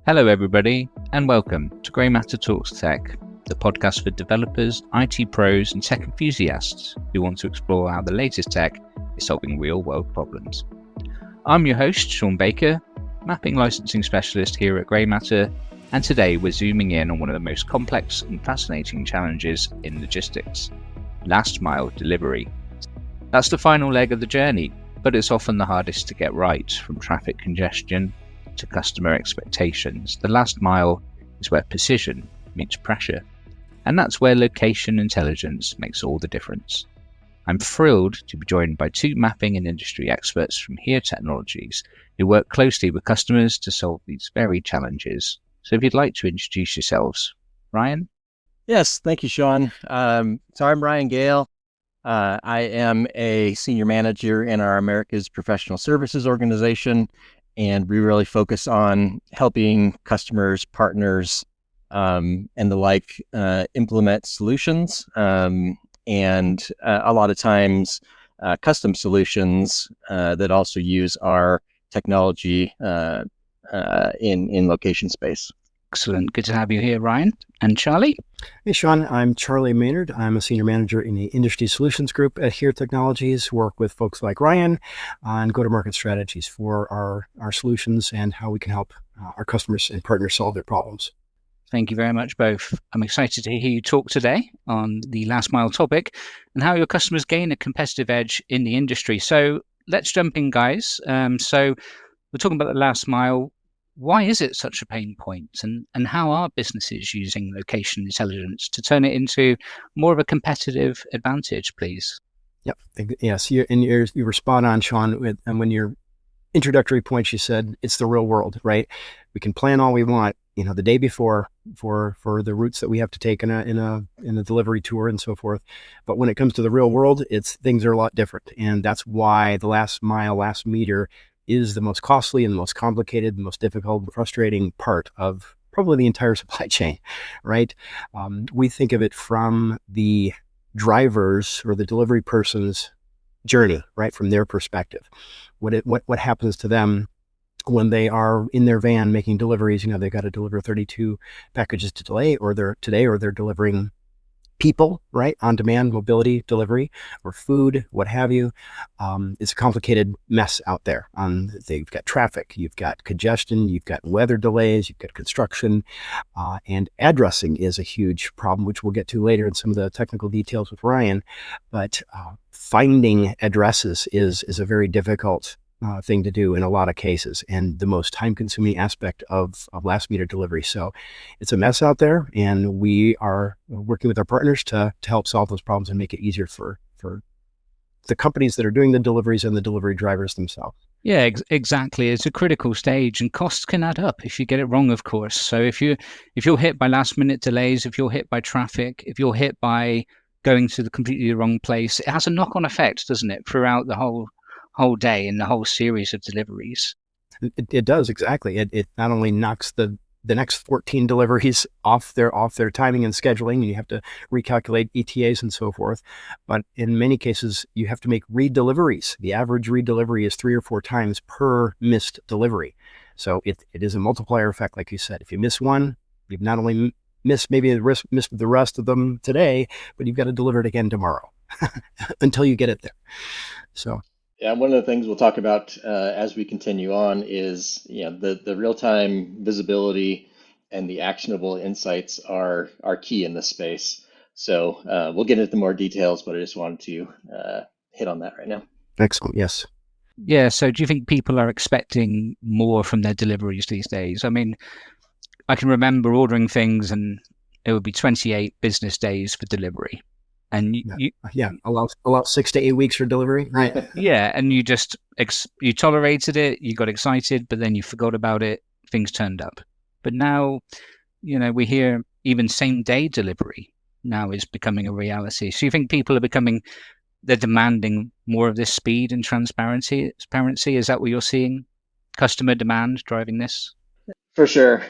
Hello, everybody, and welcome to Grey Matter Talks Tech, the podcast for developers, IT pros, and tech enthusiasts who want to explore how the latest tech is solving real-world problems. I'm your host, Shaun Baker, mapping licensing specialist here at Grey Matter, and today we're zooming in on one of the most complex and fascinating challenges in logistics: last mile delivery. That's the final leg of the journey, but it's often the hardest to get right, from traffic congestion to customer expectations. The last mile is where precision meets pressure, and that's where location intelligence makes all the difference. I'm thrilled to be joined by two mapping and industry experts from Here Technologies who work closely with customers to solve these very challenges. So if you'd like to introduce yourselves, Ryan? Yes, thank you, Shaun. So I'm Ryan Gale. I am a senior manager in our America's Professional Services organization, and we really focus on helping customers, partners, and the like implement solutions, and a lot of times custom solutions that also use our technology in location space. Excellent. Good to have you here, Ryan. And Charlie? Hey, Shaun. I'm Charlie Maynard. I'm a senior manager in the Industry Solutions Group at Here Technologies. Work with folks like Ryan on go-to-market strategies for our solutions and how we can help our customers and partners solve their problems. Thank you very much, both. I'm excited to hear you talk today on the last mile topic and how your customers gain a competitive edge in the industry. So let's jump in, guys. So we're talking about the last mile. Why is it such a pain point, and how are businesses using location intelligence to turn it into more of a competitive advantage, please? Yep. Yes. You were spot on, Shaun. And when your introductory points, you said it's the real world, right? We can plan all we want, the day before for the routes that we have to take in a delivery tour and so forth. But when it comes to the real world, things are a lot different, and that's why the last mile, last meter is the most costly and the most complicated, the most difficult and frustrating part of probably the entire supply chain, right? We think of it from the driver's or the delivery person's journey, right? From their perspective. What happens to them when they are in their van making deliveries? They've got to deliver 32 packages today, or they're delivering people, right? On-demand mobility delivery or food, what have you. It's a complicated mess out there. They've got traffic, you've got congestion, you've got weather delays, you've got construction, and addressing is a huge problem, which we'll get to later in some of the technical details with Ryan. But finding addresses is a very difficult thing to do in a lot of cases, and the most time-consuming aspect of last meter delivery. So it's a mess out there, and we are working with our partners to help solve those problems and make it easier for the companies that are doing the deliveries and the delivery drivers themselves. Yeah, exactly. It's a critical stage, and costs can add up if you get it wrong, of course. So if you're hit by last-minute delays, if you're hit by traffic, if you're hit by going to the completely wrong place, it has a knock-on effect, doesn't it, throughout the whole day and the whole series of deliveries. It does, exactly. It not only knocks the next 14 deliveries off their timing and scheduling, and you have to recalculate ETAs and so forth, but in many cases you have to make redeliveries. The average redelivery is 3 or 4 times per missed delivery. So it is a multiplier effect, like you said. If you miss one, you've not only missed the rest of them today, but you've got to deliver it again tomorrow until you get it there. So Yeah, one of the things we'll talk about as we continue on is, the real-time visibility and the actionable insights are key in this space. So we'll get into more details, but I just wanted to hit on that right now. Excellent. Yes. Yeah. So do you think people are expecting more from their deliveries these days? I mean, I can remember ordering things and it would be 28 business days for delivery. And allow 6 to 8 weeks for delivery, right? Yeah, and you just you tolerated it, you got excited, but then you forgot about it. Things turned up. But now, we hear even same day delivery now is becoming a reality. So you think people are they're demanding more of this speed and transparency? Is that what you're seeing? Customer demand driving this? For sure.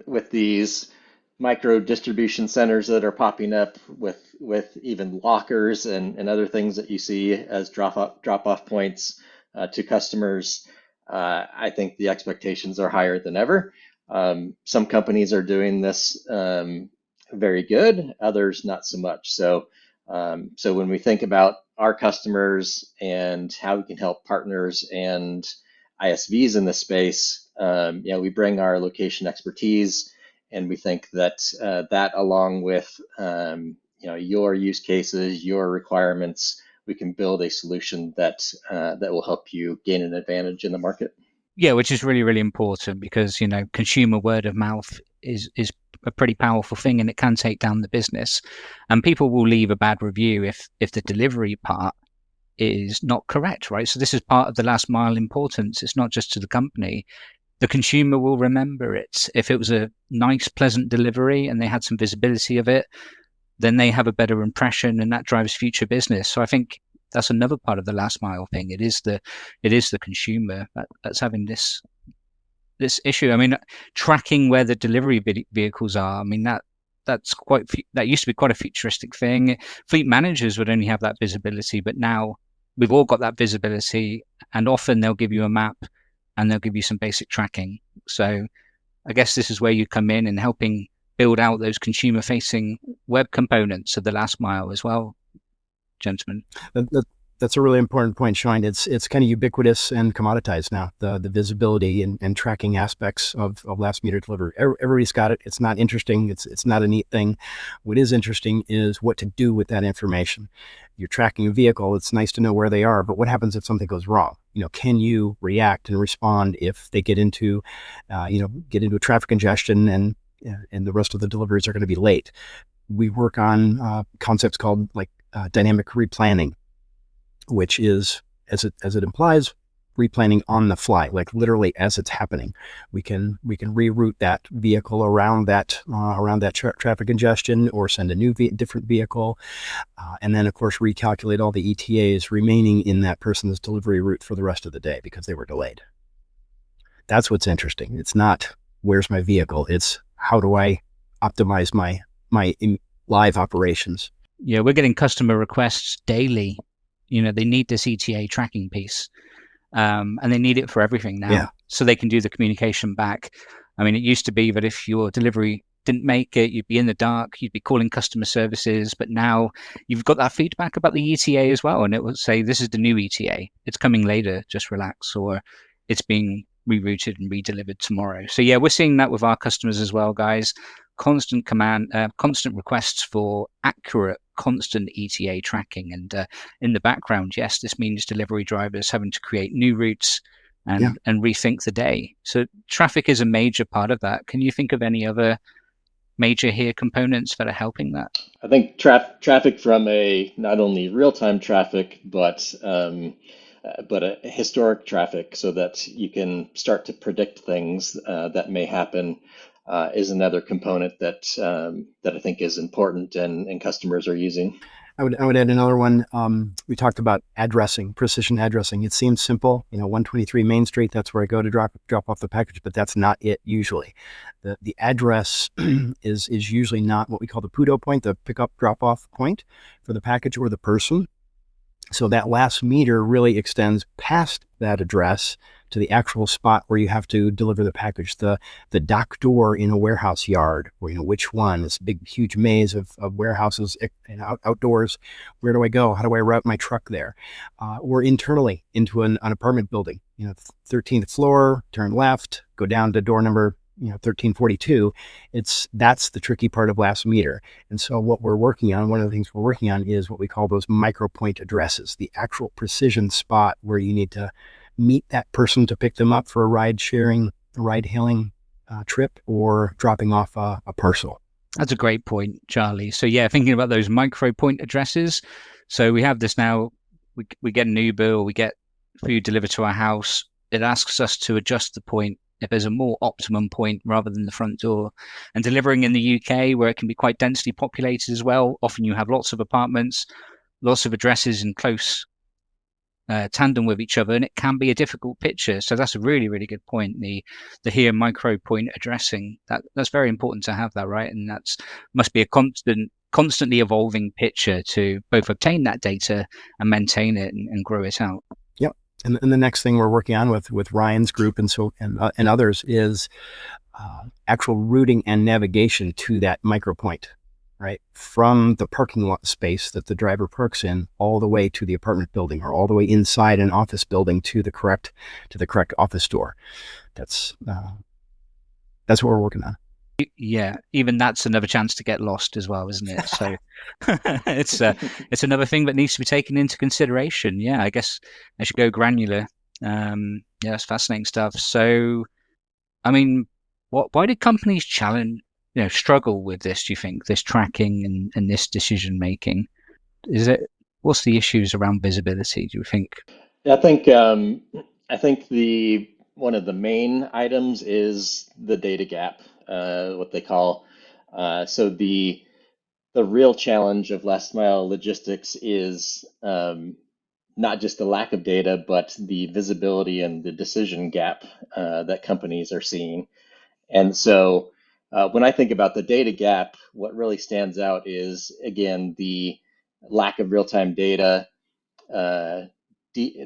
With these micro distribution centers that are popping up with even lockers and other things that you see as drop off points to customers. I think the expectations are higher than ever. Some companies are doing this very good, others not so much. So when we think about our customers and how we can help partners and ISVs in this space, we bring our location expertise, and we think that that along with your use cases, your requirements, we can build a solution that will help you gain an advantage in the market. Yeah, which is really, really important because, consumer word of mouth is a pretty powerful thing, and it can take down the business. And people will leave a bad review if the delivery part is not correct, right? So this is part of the last mile importance. It's not just to the company. The consumer will remember it. If it was a nice, pleasant delivery and they had some visibility of it, then they have a better impression, and that drives future business. So I think that's another part of the last mile thing. It is the consumer that's having this issue. I mean, tracking where the delivery vehicles are. I mean, that used to be quite a futuristic thing. Fleet managers would only have that visibility, but now we've all got that visibility, and often they'll give you a map and they'll give you some basic tracking. So I guess this is where you come in and helping build out those consumer facing web components of the last mile as well, gentlemen. That's a really important point, Shaun. It's kind of ubiquitous and commoditized now, the visibility and tracking aspects of last meter delivery. Everybody's got it. It's not interesting. It's not a neat thing. What is interesting is what to do with that information. You're tracking a vehicle. It's nice to know where they are, but what happens if something goes wrong? Can you react and respond if they get into a traffic congestion and the rest of the deliveries are going to be late? We work on concepts called dynamic replanning, which is, as it implies, replanning on the fly, like literally as it's happening. We can reroute that vehicle around that traffic congestion, or send a new different vehicle, and then of course recalculate all the ETAs remaining in that person's delivery route for the rest of the day because they were delayed. That's what's interesting. It's not where's my vehicle. It's how do I optimize my live operations. Yeah, we're getting customer requests daily. They need this ETA tracking piece, and they need it for everything now, so they can do the communication back. I mean, it used to be that if your delivery didn't make it, you'd be in the dark, you'd be calling customer services, but now you've got that feedback about the ETA as well, and it will say, this is the new ETA, it's coming later, just relax, or it's being rerouted and redelivered tomorrow. So yeah, we're seeing that with our customers as well, guys. Constant requests for accurate, constant ETA tracking, and in the background, yes, this means delivery drivers having to create new routes and rethink the day. So traffic is a major part of that. Can you think of any other major here components that are helping that? I think traffic from a not only real-time traffic, but a historic traffic, so that you can start to predict things that may happen, is another component that I think is important and customers are using. I would add another one. We talked about addressing, precision addressing. It seems simple, 123 Main Street, that's where I go to drop off the package, but that's not it usually. The address is usually not what we call the PUDO point, the pick up drop off point for the package or the person. So that last meter really extends past that address to the actual spot where you have to deliver the package. The dock door in a warehouse yard, or which one, this big huge maze of warehouses and outdoors. Where do I go? How do I route my truck there? Or internally into an apartment building, 13th floor, turn left, go down to door number 1342. That's the tricky part of last meter. And so what we're working on, one of the things we're working on, is what we call those micro point addresses, the actual precision spot where you need to meet that person to pick them up for a ride hailing trip, or dropping off a parcel. That's a great point, Charlie. So yeah, thinking about those micro point addresses. So we have this now, we get an Uber or we get food delivered to our house. It asks us to adjust the point if there's a more optimum point rather than the front door. And delivering in the UK, where it can be quite densely populated as well, often you have lots of apartments, lots of addresses in close tandem with each other, and it can be a difficult picture. So that's a really, really good point. The here micro point addressing, that's very important to have that, right? And that's must be a constantly evolving picture to both obtain that data and maintain it and grow it out. Yep. And the next thing we're working on with Ryan's group and others is actual routing and navigation to that micro point, right? From the parking lot space that the driver parks in all the way to the apartment building, or all the way inside an office building to the correct office door. That's what we're working on. Yeah, even that's another chance to get lost as well, isn't it? So it's another thing that needs to be taken into consideration. Yeah, I guess as you go granular, yeah, that's fascinating stuff. So, I mean, why did companies struggle with this? Do you think this tracking and this decision making? What's the issues around visibility? Do you think? I think the one of the main items is the data gap, what they call. So the real challenge of last mile logistics is not just the lack of data, but the visibility and the decision gap that companies are seeing. And so when I think about the data gap, what really stands out is, again, the lack of real-time data uh,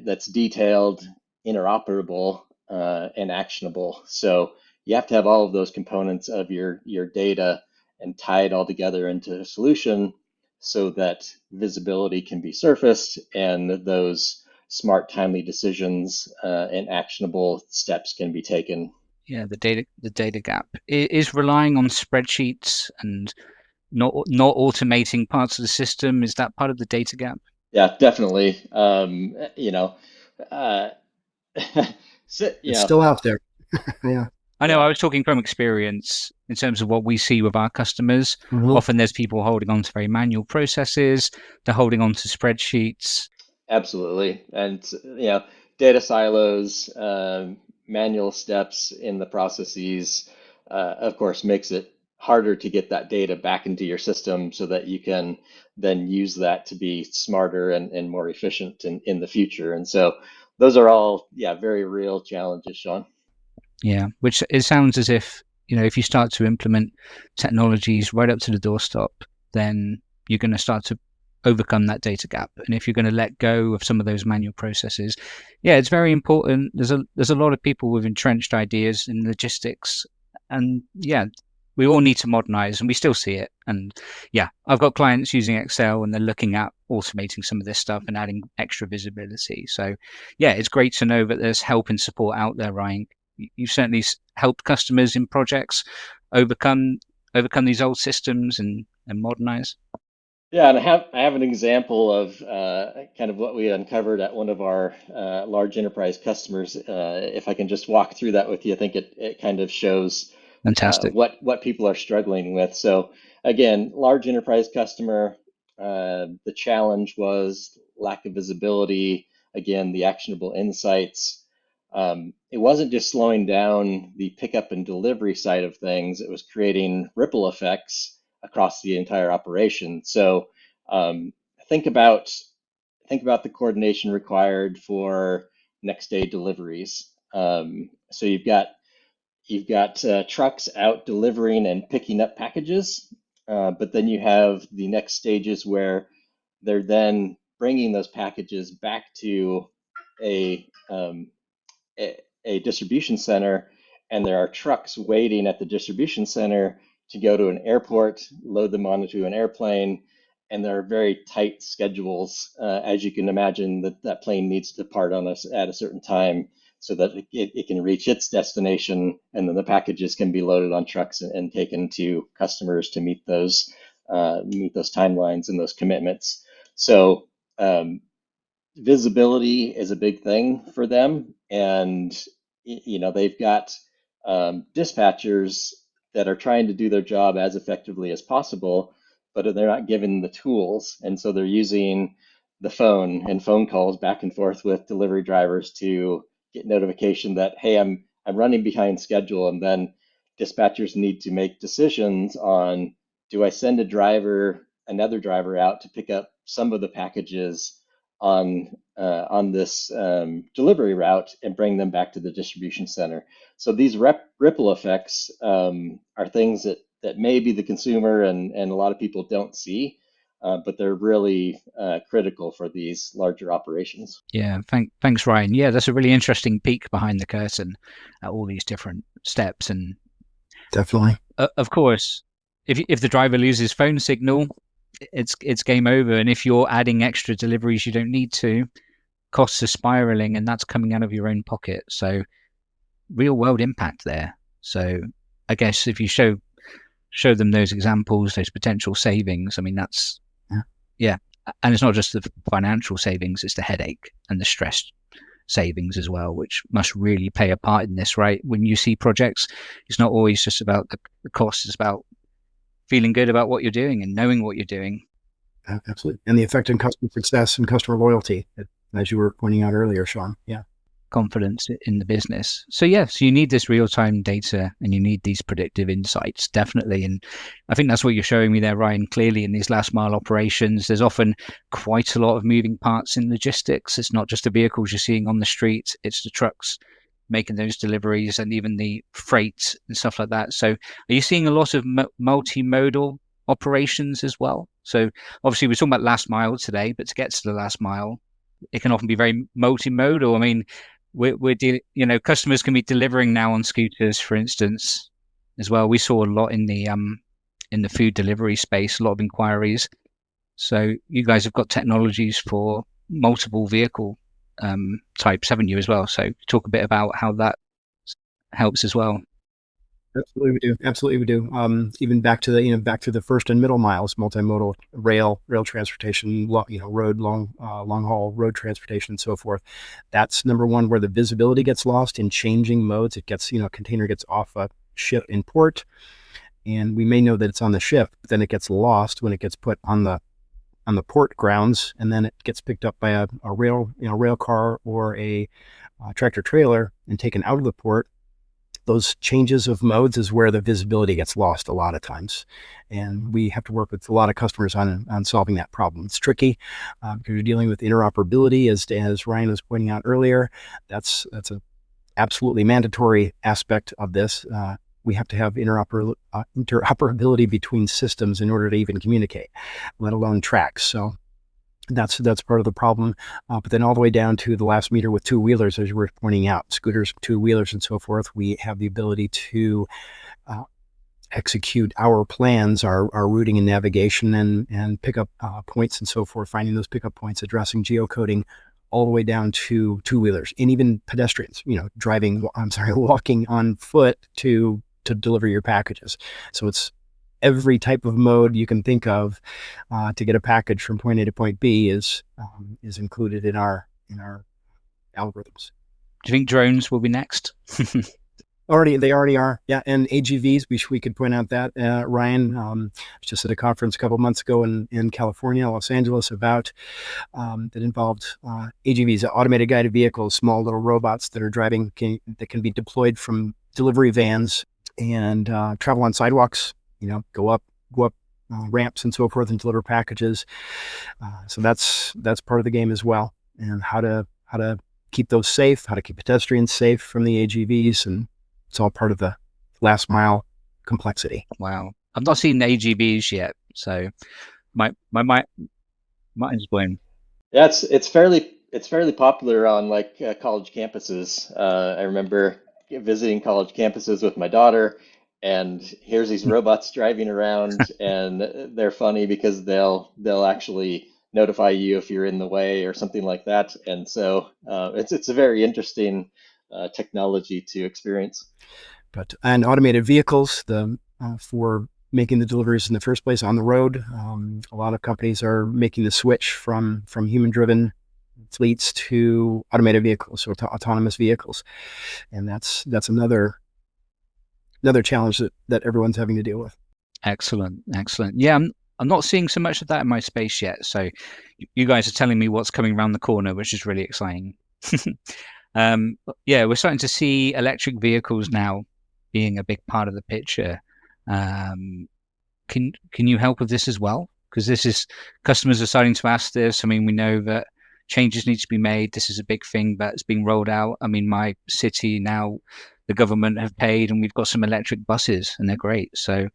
that's detailed, interoperable, and actionable. So you have to have all of those components of your data and tie it all together into a solution so that visibility can be surfaced and those smart, timely decisions and actionable steps can be taken. Yeah, the data gap is relying on spreadsheets and not automating parts of the system. Is that part of the data gap? Yeah, definitely. Uh, so, It's still out there. Yeah. I know yeah, I was talking from experience in terms of what we see with our customers. Mhm. Often there's people holding on to very manual processes, they're holding on to spreadsheets. absolutely. And data silos, manual steps in the processes, of course, makes it harder to get that data back into your system so that you can then use that to be smarter and more efficient in the future. And so those are all, yeah, very real challenges, Shaun. Yeah, which it sounds as if, if you start to implement technologies right up to the doorstep, then you're going to start to overcome that data gap. And if you're going to let go of some of those manual processes, yeah, it's very important. There's a lot of people with entrenched ideas in logistics, and yeah, we all need to modernize, and we still see it. And yeah, I've got clients using Excel, and they're looking at automating some of this stuff and adding extra visibility. So yeah, it's great to know that there's help and support out there, Ryan. You've certainly helped customers in projects overcome these old systems and modernize. Yeah, and I have an example of kind of what we uncovered at one of our large enterprise customers. If I can just walk through that with you, I think it kind of shows Fantastic. what people are struggling with. So again, large enterprise customer, the challenge was lack of visibility. Again, the actionable insights. It wasn't just slowing down the pickup and delivery side of things; it was creating ripple effects across the entire operation. So um, think about the coordination required for next day deliveries. So you've got trucks out delivering and picking up packages, but then you have the next stages where they're then bringing those packages back to a um, a distribution center, and there are trucks waiting at the distribution center to go to an airport, load them onto an airplane, and there are very tight schedules. As you can imagine, that plane needs to depart on us at a certain time so that it can reach its destination, and then the packages can be loaded on trucks and taken to customers to meet those timelines and those commitments. So visibility is a big thing for them, and they've got dispatchers that are trying to do their job as effectively as possible, but they're not given the tools, and so they're using the phone and phone calls back and forth with delivery drivers to get notification that, hey, I'm running behind schedule, and then dispatchers need to make decisions on, do I send another driver out to pick up some of the packages on this delivery route and bring them back to the distribution center. So these ripple effects are things that maybe the consumer and a lot of people don't see, but they're really critical for these larger operations. Yeah, thanks, Ryan. Yeah, that's a really interesting peek behind the curtain at all these different steps. And Definitely. of course, if the driver loses phone signal, it's game over. And if you're adding extra deliveries you don't need to, costs are spiraling, and that's coming out of your own pocket. So real world impact there. So I guess if you show them those examples, those potential savings, I mean, that's, yeah. And it's not just the financial savings, it's the headache and the stress savings as well, which must really play a part in this, right? When you see projects, it's not always just about the cost, it's about feeling good about what you're doing and knowing what you're doing. Absolutely. And the effect on customer success and customer loyalty, as you were pointing out earlier, Shaun. Yeah. Confidence in the business. So yes, you need this real-time data and you need these predictive insights, definitely. And I think that's what you're showing me there, Ryan, clearly in these last mile operations. There's often quite a lot of moving parts in logistics. It's not just the vehicles you're seeing on the street, it's the trucks making those deliveries and even the freight and stuff like that. So are you seeing a lot of multimodal operations as well? So obviously we're talking about last mile today, but to get to the last mile, it can often be very multimodal. I mean, customers can be delivering now on scooters, for instance, as well. We saw a lot in the food delivery space, a lot of inquiries. So you guys have got technologies for multiple vehicle types, haven't you, as well? So talk a bit about how that helps as well. Absolutely, we do. Absolutely, we do. Even back to the first and middle miles, multimodal rail transportation, road long haul road transportation, and so forth. That's number one, where the visibility gets lost in changing modes. It gets, container gets off a ship in port, and we may know that it's on the ship, but then it gets lost when it gets put on the port grounds, and then it gets picked up by a rail car or a tractor trailer and taken out of the port. Those changes of modes is where the visibility gets lost a lot of times. And we have to work with a lot of customers on solving that problem. It's tricky because you're dealing with interoperability, as Ryan was pointing out earlier. That's an absolutely mandatory aspect of this. We have to have interoperability between systems in order to even communicate, let alone track. So that's part of the problem. But then all the way down to the last meter with two-wheelers, as you were pointing out, scooters, two-wheelers, and so forth, we have the ability to execute our plans, our routing and navigation and pickup points and so forth, finding those pickup points, addressing geocoding, all the way down to two-wheelers and even pedestrians, walking on foot to deliver your packages. So it's every type of mode you can think of to get a package from point A to point B is included in our algorithms. Do you think drones will be next? They already are. Yeah, and AGVs. We could point out that Ryan was just at a conference a couple of months ago in California, Los Angeles, about that involved AGVs, automated guided vehicles, small little robots that are driving that can be deployed from delivery vans and travel on sidewalks. Go up ramps and so forth and deliver packages. So that's part of the game as well. And how to keep those safe, how to keep pedestrians safe from the AGVs, and it's all part of the last mile complexity. Wow, I've not seen AGVs yet, so my mind's blown. Yeah, it's fairly popular on college campuses. I remember visiting college campuses with my daughter. And here's these robots driving around, and they're funny because they'll actually notify you if you're in the way or something like that. And so it's a very interesting technology to experience. And automated vehicles, for making the deliveries in the first place on the road, a lot of companies are making the switch from human-driven fleets to automated vehicles, so to autonomous vehicles, and that's another challenge that everyone's having to deal with. Excellent. Yeah, I'm not seeing so much of that in my space yet. So you guys are telling me what's coming around the corner, which is really exciting. We're starting to see electric vehicles now being a big part of the picture. Can you help with this as well? Because customers are starting to ask this. I mean, we know that changes need to be made. This is a big thing that's being rolled out. I mean, my city now, the government have paid, and we've got some electric buses, and they're great. So,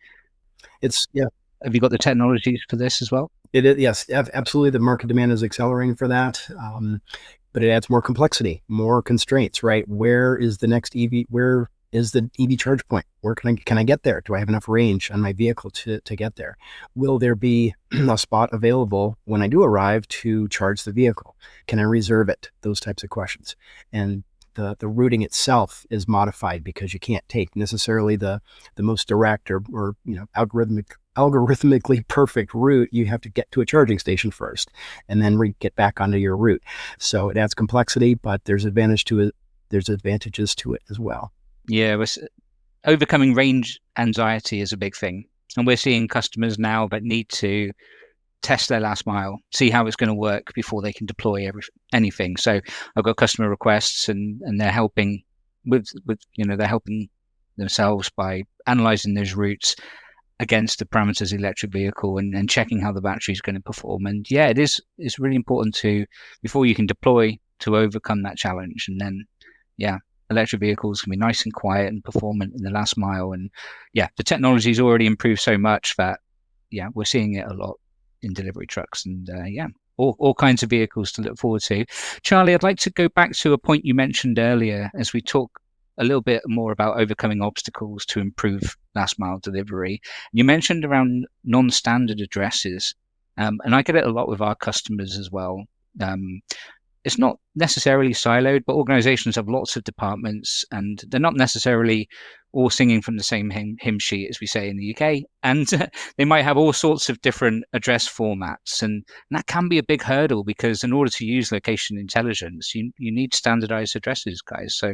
have you got the technologies for this as well? It is, yes, absolutely. The market demand is accelerating for that. But it adds more complexity, more constraints, right? Where is the next EV? Where is the EV charge point? Where can I get there? Do I have enough range on my vehicle to get there? Will there be a spot available when I do arrive to charge the vehicle? Can I reserve it? Those types of questions. And the routing itself is modified because you can't take necessarily the most direct or algorithmically perfect route. You have to get to a charging station first and then get back onto your route. So it adds complexity, but there's advantages to it as well. Yeah, overcoming range anxiety is a big thing. And we're seeing customers now that need to test their last mile, see how it's going to work before they can deploy anything. So I've got customer requests and they're helping they're helping themselves by analyzing those routes against the parameters of the electric vehicle and checking how the battery is going to perform. And yeah, it's really important before you can deploy, to overcome that challenge. And then, yeah, electric vehicles can be nice and quiet and performant in the last mile. And yeah, the technology's already improved so much that, yeah, we're seeing it a lot in delivery trucks and all kinds of vehicles to look forward to. Charlie, I'd like to go back to a point you mentioned earlier as we talk a little bit more about overcoming obstacles to improve last mile delivery. You mentioned around non-standard addresses, and I get it a lot with our customers as well. It's not necessarily siloed, but organizations have lots of departments and they're not necessarily all singing from the same hymn sheet, as we say in the UK. And they might have all sorts of different address formats. And that can be a big hurdle because in order to use location intelligence, you need standardized addresses, guys. So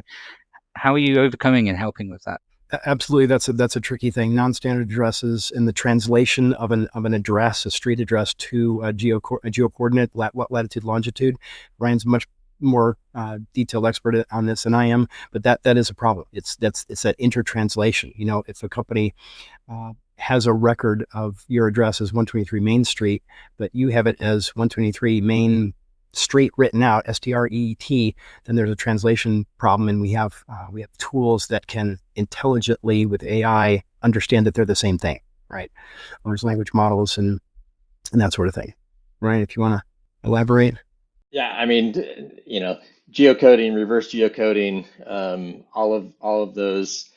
how are you overcoming and helping with that? Absolutely, that's a tricky thing. Non-standard addresses and the translation of an address, a street address, to a geo coordinate, latitude, longitude. Ryan's much more detailed expert on this than I am, but that is a problem. It's that intertranslation. If a company has a record of your address as 123 Main Street, but you have it as 123 Main Street written out, STREET, then there's a translation problem, and we have tools that can intelligently, with AI, understand that they're the same thing, right? Large language models and that sort of thing. Ryan, if you want to elaborate. Yeah, I mean, geocoding, reverse geocoding, all of those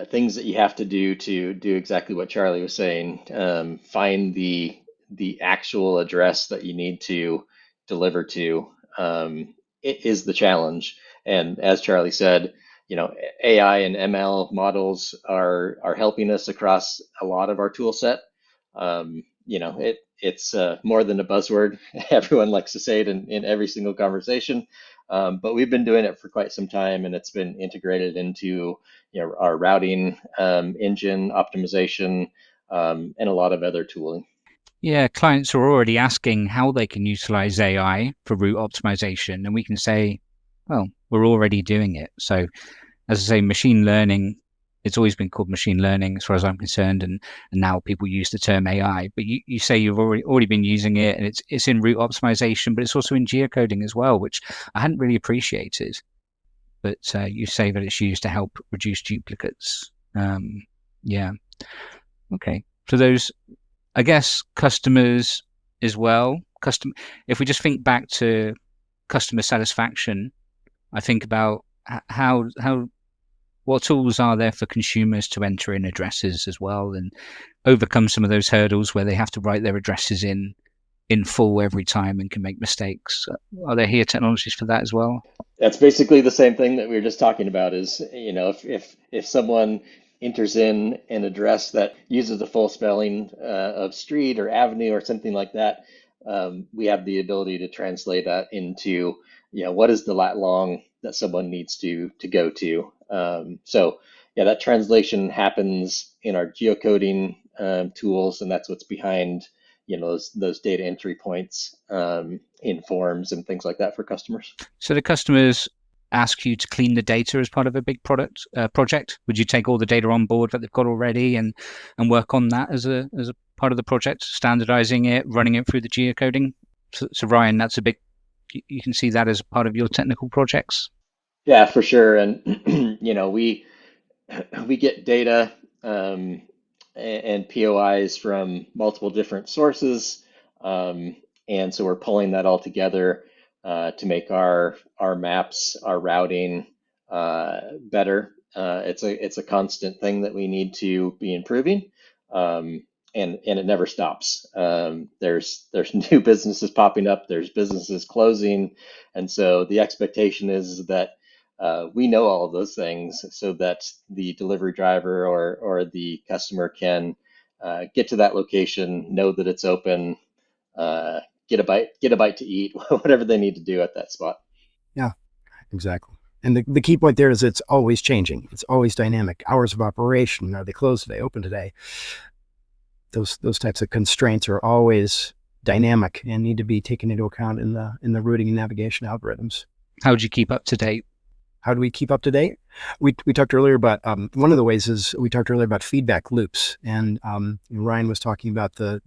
things that you have to do exactly what Charlie was saying. Find the actual address that you need to deliver to. It is the challenge. And as Charlie said, AI and ML models are helping us across a lot of our tool set. It's more than a buzzword. Everyone likes to say it in every single conversation. But we've been doing it for quite some time, and it's been integrated into our routing engine optimization and a lot of other tooling. Yeah, clients are already asking how they can utilize AI for route optimization, and we can say, well, we're already doing it. So, as I say, machine learning, it's always been called machine learning as far as I'm concerned, and now people use the term AI. But you say you've already been using it, and it's in route optimization, but it's also in geocoding as well, which I hadn't really appreciated. But you say that it's used to help reduce duplicates. Yeah. Okay. So those, I guess, customers as well. If we just think back to customer satisfaction, I think about what tools are there for consumers to enter in addresses as well and overcome some of those hurdles where they have to write their addresses in full every time and can make mistakes. Are there here technologies for that as well? That's basically the same thing that we were just talking about. Is if someone enters in an address that uses the full spelling of street or avenue or something like that, we have the ability to translate that into what is the lat long that someone needs to go to. So yeah, that translation happens in our geocoding tools, and that's what's behind those data entry points in forms and things like that for customers. So the customers ask you to clean the data as part of a big project. Would you take all the data on board that they've got already and work on that as a part of the project, standardizing it, running it through the geocoding? So Ryan, that's a big. You can see that as part of your technical projects. Yeah, for sure. And we get data and POIs from multiple different sources. And so we're pulling that all together to make our maps, our routing better. It's a constant thing that we need to be improving, and it never stops. There's new businesses popping up, there's businesses closing, and so the expectation is that we know all of those things so that the delivery driver or the customer can get to that location, know that it's open, uh, get a bite to eat, whatever they need to do at that spot. Yeah, exactly. And the key point there is it's always changing. It's always dynamic. Hours of operation. Are they closed today? Open today? Those types of constraints are always dynamic and need to be taken into account in the routing and navigation algorithms. How do you keep up to date? How do we keep up to date? We talked earlier about one of the ways is we talked earlier about feedback loops, and Ryan was talking about the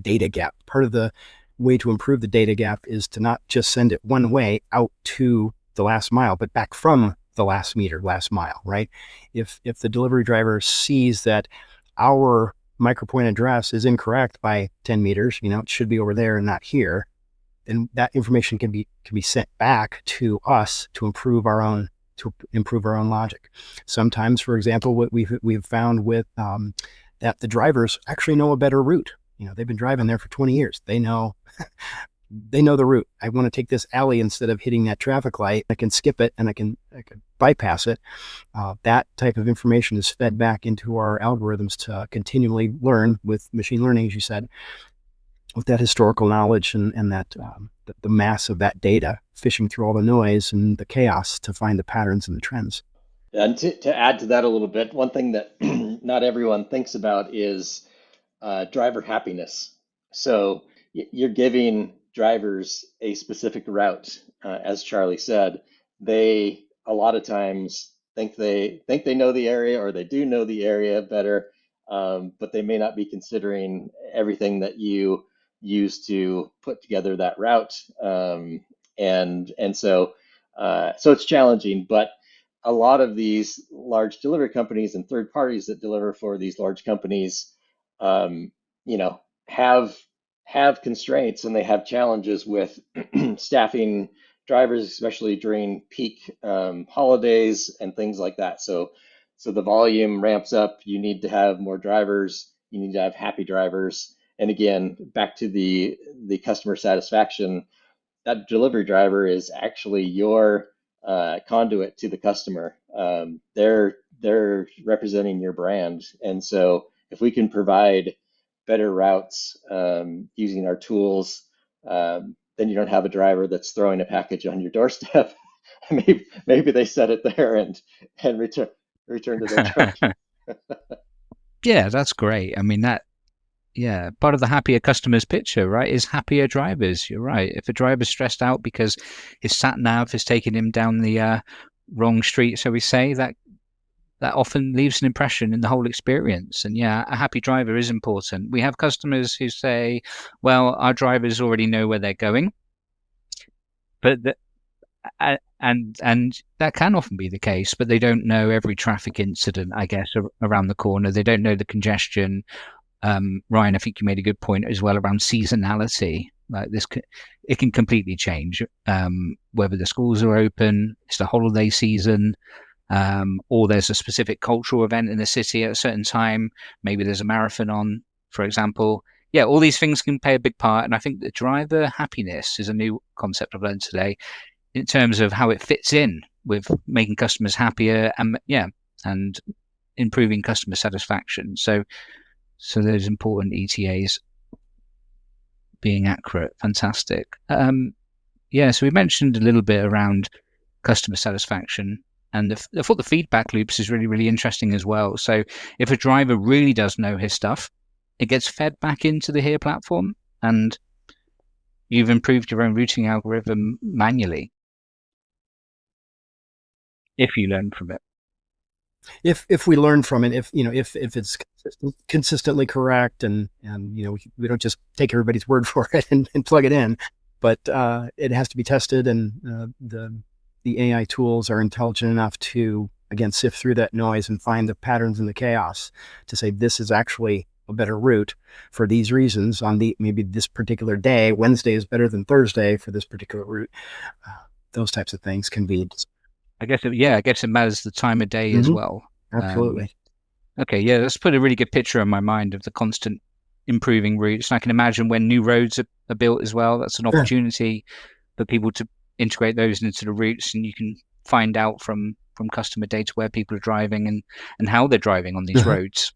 data gap. Part of the way to improve the data gap is to not just send it one way out to the last mile, but back from the last meter, last mile, right? If the delivery driver sees that our micropoint address is incorrect by 10 meters, it should be over there and not here, then that information can be sent back to us to improve our own logic. Sometimes, for example, what we've found with that the drivers actually know a better route. They've been driving there for 20 years. They know the route. I want to take this alley instead of hitting that traffic light. I can skip it and I can bypass it. That type of information is fed back into our algorithms to continually learn with machine learning, as you said, with that historical knowledge and that the mass of that data, fishing through all the noise and the chaos to find the patterns and the trends. And to add to that a little bit, one thing that not everyone thinks about is driver happiness. So you're giving drivers a specific route, as Charlie said. They a lot of times think they know the area, or they do know the area better, but they may not be considering everything that you use to put together that route, and so it's challenging. But a lot of these large delivery companies and third parties that deliver for these large companies, um, you know, have constraints, and they have challenges with staffing drivers, especially during peak holidays and things like that. So the volume ramps up. You need to have more drivers. You need to have happy drivers. And again, back to the customer satisfaction, that delivery driver is actually your conduit to the customer. They're representing your brand, and so if we can provide better routes using our tools, then you don't have a driver that's throwing a package on your doorstep. Maybe they set it there and return to their truck. Yeah, that's great. I mean, part of the happier customers picture, right, is happier drivers. You're right. If a driver's stressed out because his sat nav has taken him down the wrong street, so we say, that often leaves an impression in the whole experience. And yeah, a happy driver is important. We have customers who say, well, our drivers already know where they're going, but and that can often be the case, but they don't know every traffic incident, I guess, around the corner. They don't know the congestion. Ryan, I think you made a good point as well around seasonality. Like this, it can completely change whether the schools are open, it's the holiday season, or there's a specific cultural event in the city at a certain time. Maybe there's a marathon on, for example. Yeah, all these things can play a big part. And I think the driver happiness is a new concept I've learned today in terms of how it fits in with making customers happier and improving customer satisfaction. So those important ETAs being accurate. Fantastic. So we mentioned a little bit around customer satisfaction, and I thought the feedback loops is really, really interesting as well. So if a driver really does know his stuff, it gets fed back into the HERE platform, and you've improved your own routing algorithm manually if you learn from it. If we learn from it, if it's consistently correct, and we don't just take everybody's word for it and plug it in, but it has to be tested, and the AI tools are intelligent enough to, again, sift through that noise and find the patterns in the chaos to say this is actually a better route for these reasons on maybe this particular day. Wednesday is better than Thursday for this particular route. Those types of things can be. I guess it matters the time of day as well. Absolutely. Okay, yeah, that's put a really good picture in my mind of the constant improving routes. And I can imagine when new roads are built as well, that's an opportunity for people to integrate those into the routes, and you can find out from customer data where people are driving and how they're driving on these roads,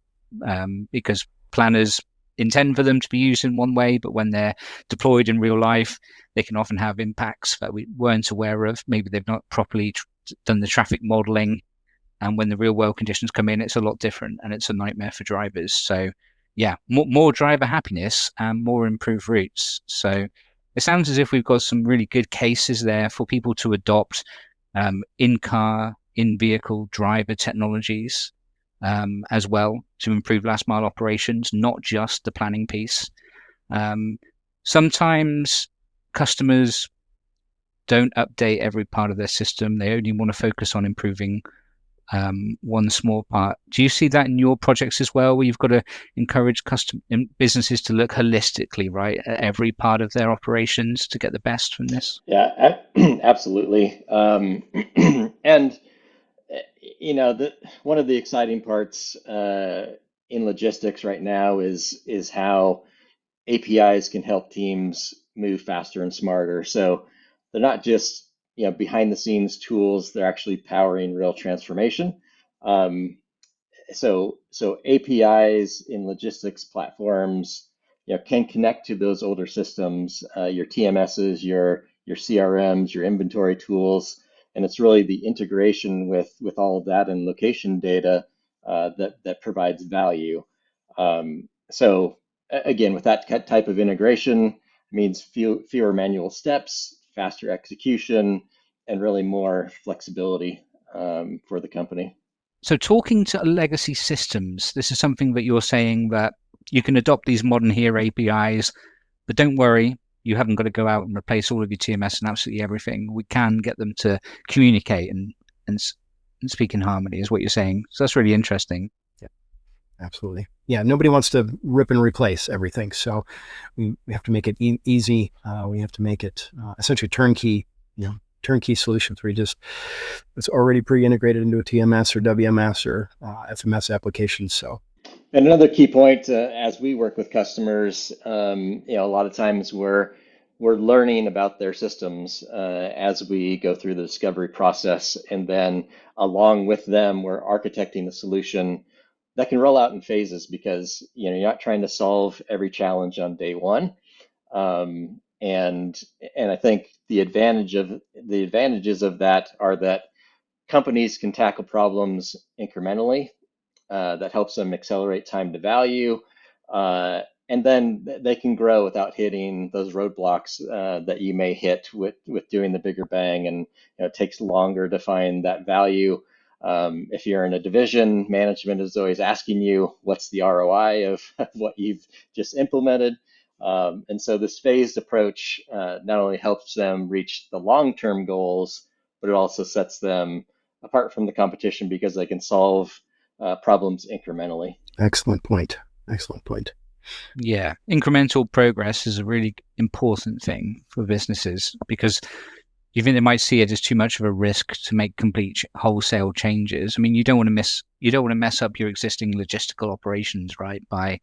because planners intend for them to be used in one way, but when they're deployed in real life, they can often have impacts that we weren't aware of. Maybe they've not properly done the traffic modeling, and when the real world conditions come in, it's a lot different, and it's a nightmare for drivers. So yeah, more driver happiness and more improved routes. So it sounds as if we've got some really good cases there for people to adopt in-car, in-vehicle driver technologies as well to improve last mile operations, not just the planning piece. Sometimes customers don't update every part of their system. They only want to focus on improving one small part. Do you see that in your projects as well, where you've got to encourage businesses to look holistically, right, at every part of their operations to get the best from this? Yeah, absolutely. And one of the exciting parts in logistics right now is how APIs can help teams move faster and smarter. So they're not just behind the scenes tools; they're actually powering real transformation. Um, so APIs in logistics platforms, can connect to those older systems, your TMSs, your CRMs, your inventory tools, and it's really the integration with all of that and location data that provides value. So again, with that type of integration, it means fewer manual steps, faster execution, and really more flexibility for the company. So talking to legacy systems, this is something that you're saying that you can adopt these modern here APIs, but don't worry, you haven't got to go out and replace all of your TMS and absolutely everything. We can get them to communicate and speak in harmony, is what you're saying. So that's really interesting. Yeah, absolutely. Yeah, nobody wants to rip and replace everything. So we have to make it easy. We have to make it essentially turnkey, turnkey solutions where it's already pre-integrated into a TMS or WMS or FMS application. So, and another key point as we work with customers, a lot of times we're learning about their systems as we go through the discovery process, and then along with them, we're architecting a solution that can roll out in phases because you're not trying to solve every challenge on day one. And I think the advantages of that are that companies can tackle problems incrementally. That helps them accelerate time to value, and then they can grow without hitting those roadblocks that you may hit with doing the bigger bang. And it takes longer to find that value. If you're in a division, management is always asking you, what's the ROI of what you've just implemented? And so this phased approach not only helps them reach the long-term goals, but it also sets them apart from the competition because they can solve problems incrementally. Excellent point. Excellent point. Yeah, incremental progress is a really important thing for businesses because you think they might see it as too much of a risk to make complete wholesale changes. I mean, you don't want to mess up your existing logistical operations, right? By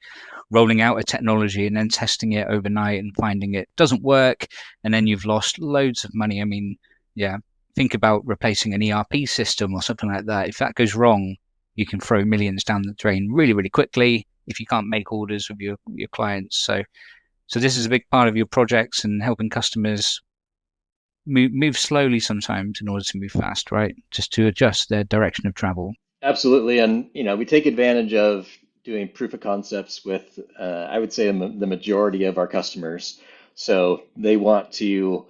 rolling out a technology and then testing it overnight and finding it doesn't work, and then you've lost loads of money. I mean, yeah, think about replacing an ERP system or something like that. If that goes wrong, you can throw millions down the drain really, really quickly if you can't make orders with your clients. So this is a big part of your projects and helping customers move slowly sometimes in order to move fast, right? Just to adjust their direction of travel. Absolutely. And, we take advantage of doing proof of concepts with, I would say, the majority of our customers. So they want to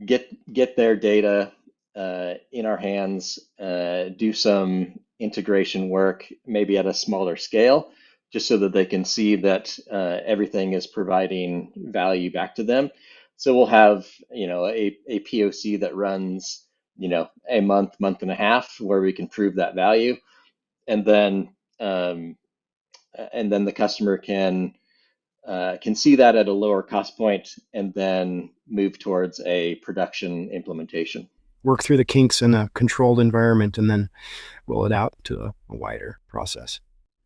get their data in our hands, do some integration work, maybe at a smaller scale, just so that they can see that everything is providing value back to them. So we'll have, a POC that runs, a month and a half where we can prove that value. And then and then the customer can see that at a lower cost point and then move towards a production implementation. Work through the kinks in a controlled environment and then roll it out to a wider process.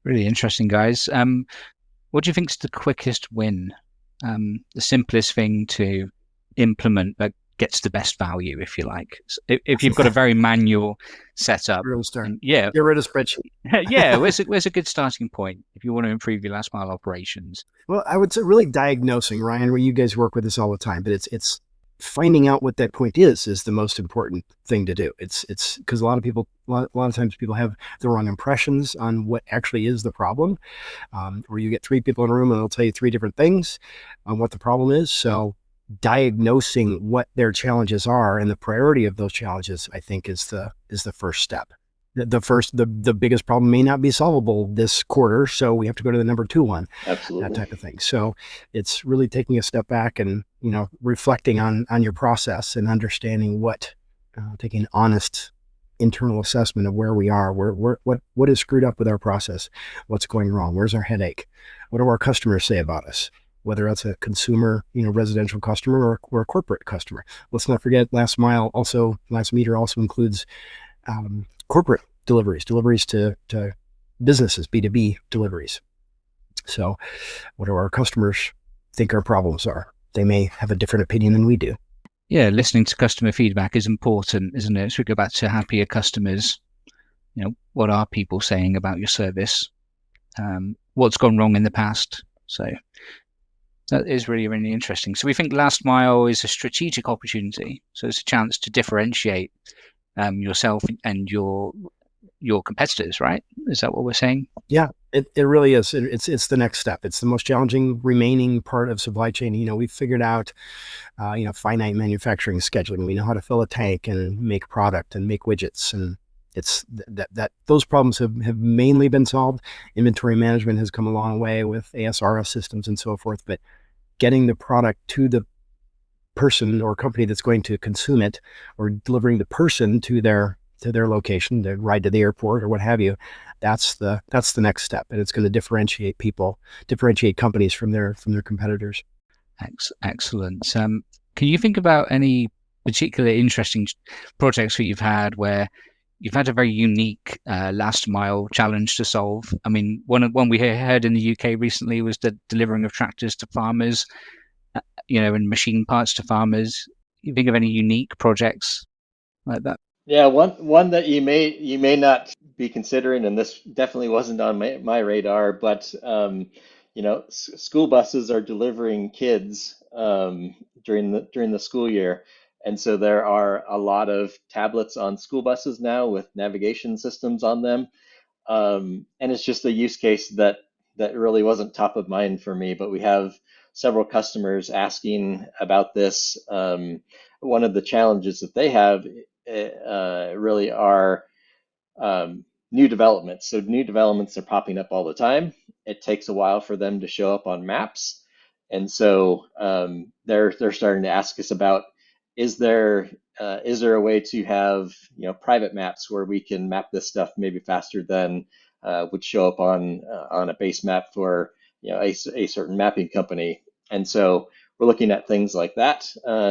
Really interesting, guys. What do you think is the quickest win? The simplest thing to implement that gets the best value, if you like. If you've got a very manual setup, get rid of spreadsheet. Yeah, where's a good starting point if you want to improve your last mile operations? Well, I would say really diagnosing, Ryan, where you guys work with this all the time, but it's finding out what that point is the most important thing to do. It's because a lot of times people have the wrong impressions on what actually is the problem, where you get three people in a room and they'll tell you three different things on what the problem is. So diagnosing what their challenges are and the priority of those challenges, I think, is the first step. The biggest problem may not be solvable this quarter, so we have to go to the number 2 one. Absolutely. That type of thing. So it's really taking a step back and reflecting on your process and understanding taking an honest internal assessment of where we are, what is screwed up with our process, what's going wrong, where's our headache, what do our customers say about us, whether that's a consumer, residential customer or a corporate customer. Let's not forget last meter also includes corporate deliveries to businesses, B2B deliveries. So what do our customers think our problems are? They may have a different opinion than we do. Yeah, listening to customer feedback is important, isn't it? So we go back to happier customers. What are people saying about your service? What's gone wrong in the past? So that is really, really interesting. So we think last mile is a strategic opportunity. So it's a chance to differentiate yourself and your competitors, right? Is that what we're saying? Yeah, it really is. It's the next step. It's the most challenging remaining part of supply chain. We've figured out, finite manufacturing scheduling. We know how to fill a tank and make product and make widgets, and it's that those problems have mainly been solved. Inventory management has come a long way with ASRS systems and so forth, but getting the product to the person or company that's going to consume it, or delivering the person to their location, their ride to the airport or what have you, that's the next step, and it's going to differentiate companies from their competitors. Excellent. Can you think about any particularly interesting projects that you've had where you've had a very unique last mile challenge to solve? I mean, one we heard in the UK recently was the delivering of tractors to farmers, and machine parts to farmers. You think of any unique projects like that? Yeah, one that you may not be considering, and this definitely wasn't on my radar, but school buses are delivering kids during the school year, and so there are a lot of tablets on school buses now with navigation systems on them, and it's just a use case that really wasn't top of mind for me, but we have several customers asking about this. One of the challenges that they have really are new developments. So new developments are popping up all the time. It takes a while for them to show up on maps, and so they're starting to ask us about, is there a way to have private maps where we can map this stuff maybe faster than would show up on a base map for a certain mapping company. And so we're looking at things like that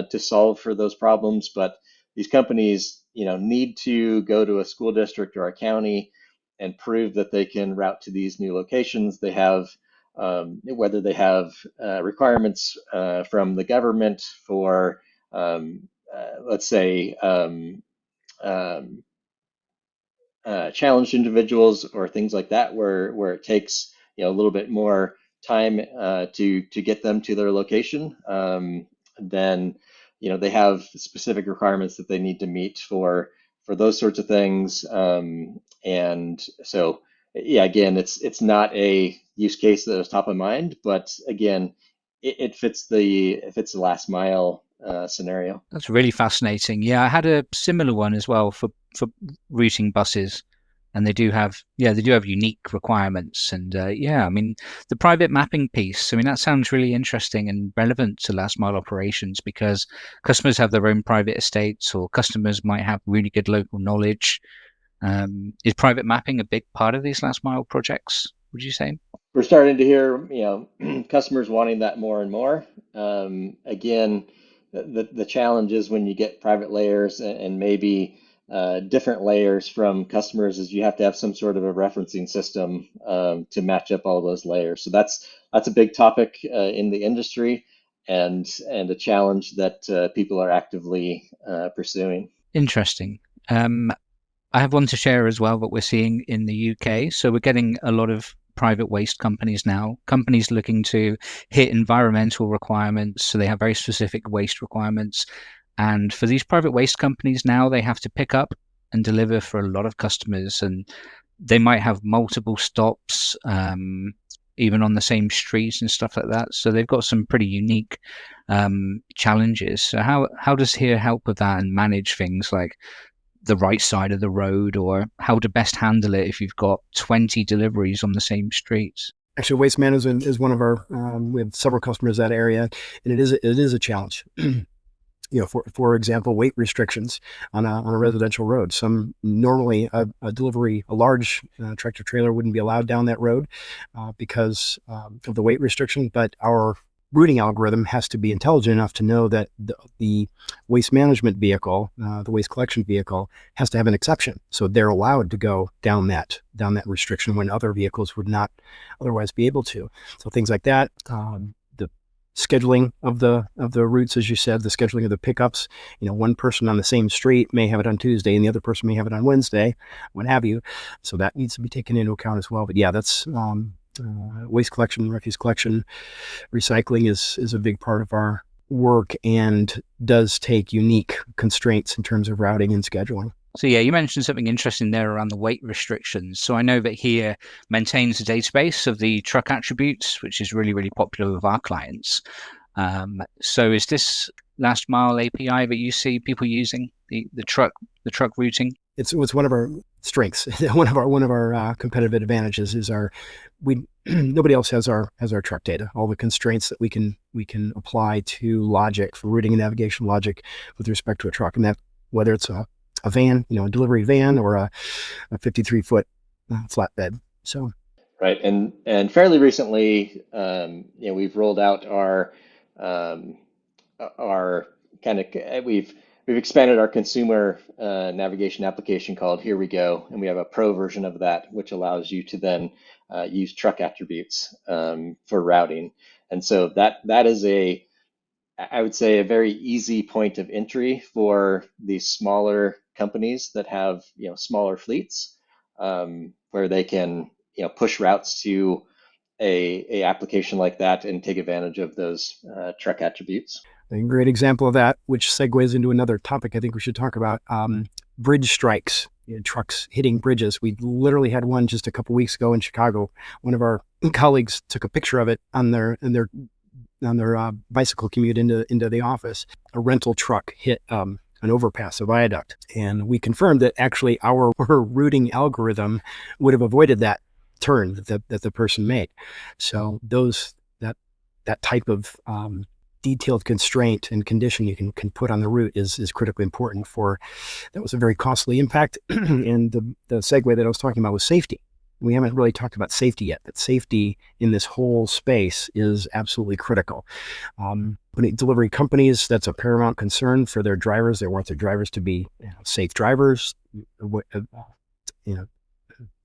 to solve for those problems. But these companies, need to go to a school district or a county and prove that they can route to these new locations. They have whether they have requirements from the government for, let's say, challenged individuals or things like that, where it takes a little bit more time to get them to their location. Then they have specific requirements that they need to meet for those sorts of things. And so yeah, again, it's not a use case that was top of mind, but again, it fits the last mile scenario. That's really fascinating. Yeah, I had a similar one as well for routing buses, and they do have unique requirements. And I mean, the private mapping piece, I mean, that sounds really interesting and relevant to last mile operations, because customers have their own private estates, or customers might have really good local knowledge. Is private mapping a big part of these last mile projects, would you say? we're starting to hear, customers wanting that more and more. Again, the challenge is when you get private layers and maybe different layers from customers is you have to have some sort of a referencing system to match up all those layers. So that's a big topic in the industry and a challenge that people are actively pursuing. Interesting. I have one to share as well that we're seeing in the UK. So we're getting a lot of private waste companies now, companies looking to hit environmental requirements. So they have very specific waste requirements. And for these private waste companies now, they have to pick up and deliver for a lot of customers. And they might have multiple stops, even on the same streets and stuff like that. So they've got some pretty unique challenges. So how does here help with that and manage things like the right side of the road, or how to best handle it if you've got 20 deliveries on the same streets? Actually, waste management is one of our, we have several customers in that area, and it is a challenge. For example, weight restrictions on a residential road. Some normally a large tractor trailer wouldn't be allowed down that road because of the weight restriction, but our routing algorithm has to be intelligent enough to know that the waste management vehicle, the waste collection vehicle, has to have an exception. So they're allowed to go down that restriction when other vehicles would not otherwise be able to. So things like that. The scheduling of the routes, as you said, the scheduling of the pickups. One person on the same street may have it on Tuesday, and the other person may have it on Wednesday, what have you. So that needs to be taken into account as well. But yeah, that's waste collection, refuse collection, recycling is a big part of our work and does take unique constraints in terms of routing and scheduling. So yeah, you mentioned something interesting there around the weight restrictions. So I know that here maintains a database of the truck attributes, which is really, really popular with our clients. So is this last mile API that you see people using, the truck routing? It's one of our strengths. one of our competitive advantages is nobody else has our truck data. All the constraints that we can apply to logic for routing and navigation logic with respect to a truck, and that whether it's a van, a delivery van, or a 53-foot flatbed. So right, and fairly recently, we've rolled out our we've expanded our consumer navigation application called Here We Go, and we have a pro version of that, which allows you to then use truck attributes for routing. And so that is I would say, a very easy point of entry for these smaller companies that have smaller fleets, where they can push routes to a application like that and take advantage of those truck attributes. A great example of that, which segues into another topic I think we should talk about, bridge strikes, trucks hitting bridges. We literally had one just a couple weeks ago in Chicago. One of our colleagues took a picture of it on their bicycle commute into the office. A rental truck hit an overpass, a viaduct, and we confirmed that actually our routing algorithm would have avoided that turn that the person made. So that type of detailed constraint and condition you can put on the route is critically important. That was a very costly impact. And the segue that I was talking about was safety. We haven't really talked about safety yet, but safety in this whole space is absolutely critical. Delivery companies, that's a paramount concern for their drivers. They want their drivers to be safe drivers,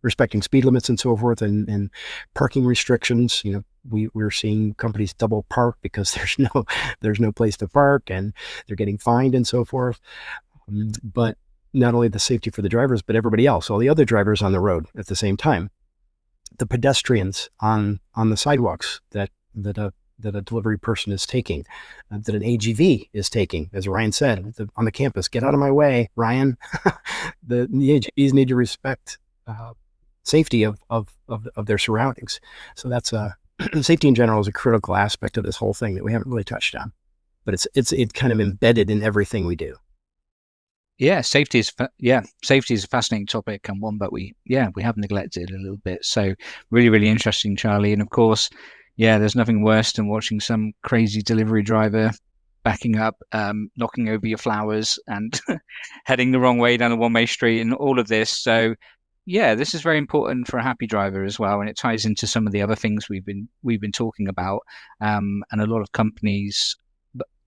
respecting speed limits and so forth, and parking restrictions. We're seeing companies double park because there's no place to park, and they're getting fined and so forth. But not only the safety for the drivers, but everybody else, all the other drivers on the road at the same time. The pedestrians on the sidewalks that a delivery person is taking, that an AGV is taking, as Ryan said, on the campus. Get out of my way, Ryan. The AGVs need to respect safety of their surroundings. So that's safety in general is a critical aspect of this whole thing that we haven't really touched on, but it's kind of embedded in everything we do. Yeah, safety is a fascinating topic, and one that we have neglected a little bit. So really, really interesting, Charlie. And of course, there's nothing worse than watching some crazy delivery driver backing up, knocking over your flowers and heading the wrong way down a one-way street and all of this. So yeah, this is very important for a happy driver as well, and it ties into some of the other things we've been talking about. And a lot of companies,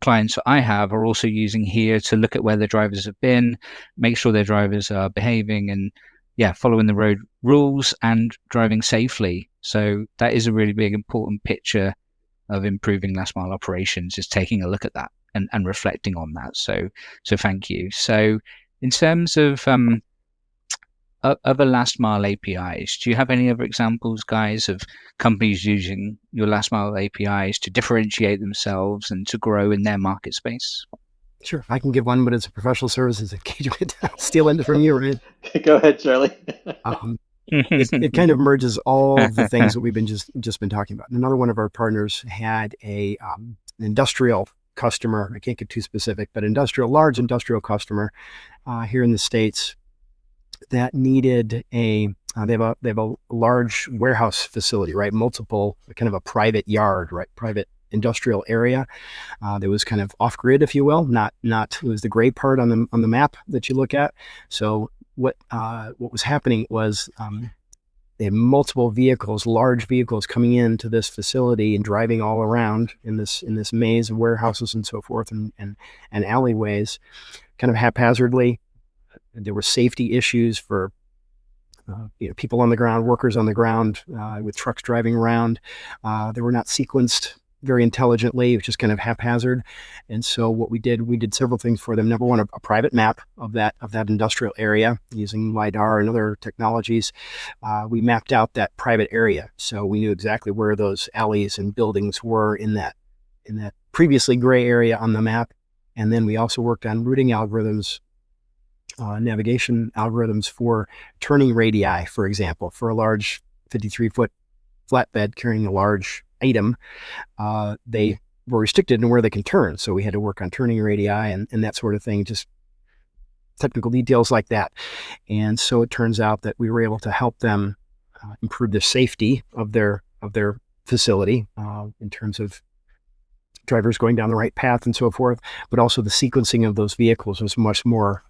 clients I have, are also using here to look at where their drivers have been, make sure their drivers are behaving and following the road rules and driving safely. So that is a really big important picture of improving last mile operations, is taking a look at that and reflecting on that. So thank you. So in terms of other last mile APIs, do you have any other examples, guys, of companies using your last mile APIs to differentiate themselves and to grow in their market space? Sure, I can give one, but it's a professional services engagement. Stealing it from you, right? Go ahead, Charlie. It kind of merges all the things that we've been just been talking about. Another one of our partners had an industrial customer. I can't get too specific, but large industrial customer here in the States that needed they have a large warehouse facility, right? Multiple, kind of a private yard, right? Private industrial area that was kind of off grid, if you will. Not it was the gray part on the map that you look at. So what was happening was they had multiple vehicles, large vehicles, coming into this facility and driving all around in this maze of warehouses and so forth, and alleyways, kind of haphazardly. There were safety issues for people on the ground, workers on the ground, with trucks driving around. They were not sequenced very intelligently. It was just kind of haphazard. And so what we did several things for them. Number one, a private map of that industrial area using LiDAR and other technologies. We mapped out that private area, so we knew exactly where those alleys and buildings were in that previously gray area on the map. And then we also worked on routing algorithms, navigation algorithms for turning radii, for example, for a large 53-foot flatbed carrying a large item. They were restricted in where they can turn, so we had to work on turning radii and that sort of thing, just technical details like that. And so it turns out that we were able to help them improve the safety of their facility in terms of drivers going down the right path and so forth, but also the sequencing of those vehicles was much more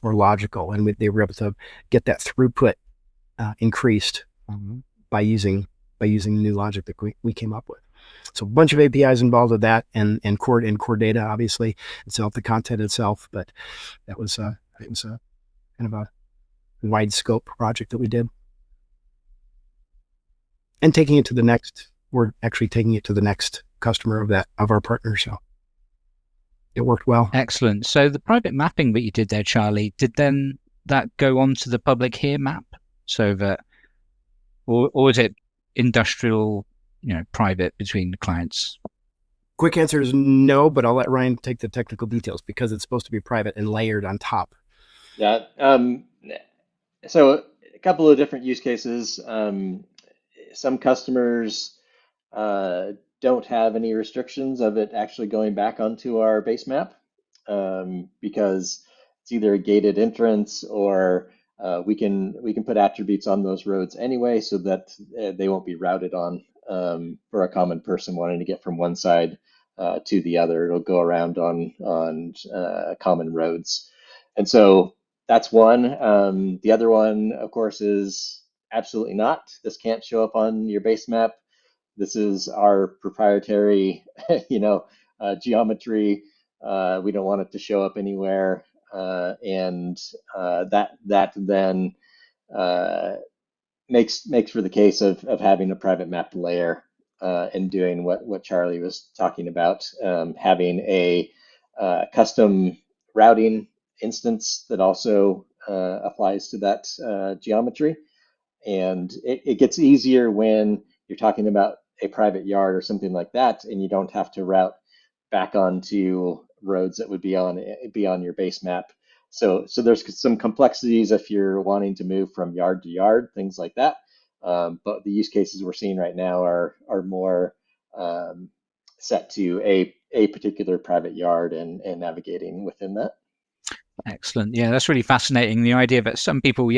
logical, and they were able to get that throughput increased by using the new logic that we came up with. So a bunch of APIs involved with that, and core data, obviously itself, the content itself, but it was a kind of a wide scope project that we did, and we're actually taking it to the next customer of our partner, so it worked well. Excellent. So the private mapping that you did there, Charlie, did then that go onto the public here map, so that, or is it industrial, private between the clients? Quick answer is no, but I'll let Ryan take the technical details because it's supposed to be private and layered on top. Yeah. So a couple of different use cases. Some customers don't have any restrictions of it actually going back onto our base map, because it's either a gated entrance or we can put attributes on those roads anyway, so that they won't be routed on for a common person wanting to get from one side to the other. It'll go around on common roads, and so that's one. The other one, of course, is absolutely not. This can't show up on your base map. This is our proprietary, geometry. We don't want it to show up anywhere, and that then makes for the case of having a private map layer and doing what Charlie was talking about, having a custom routing instance that also applies to that geometry. And it gets easier when you're talking about a private yard or something like that, and you don't have to route back onto roads that would be on your base map. So there's some complexities if you're wanting to move from yard to yard, things like that. But the use cases we're seeing right now are more set to a particular private yard and navigating within that. Excellent. Yeah, that's really fascinating. The idea that some people,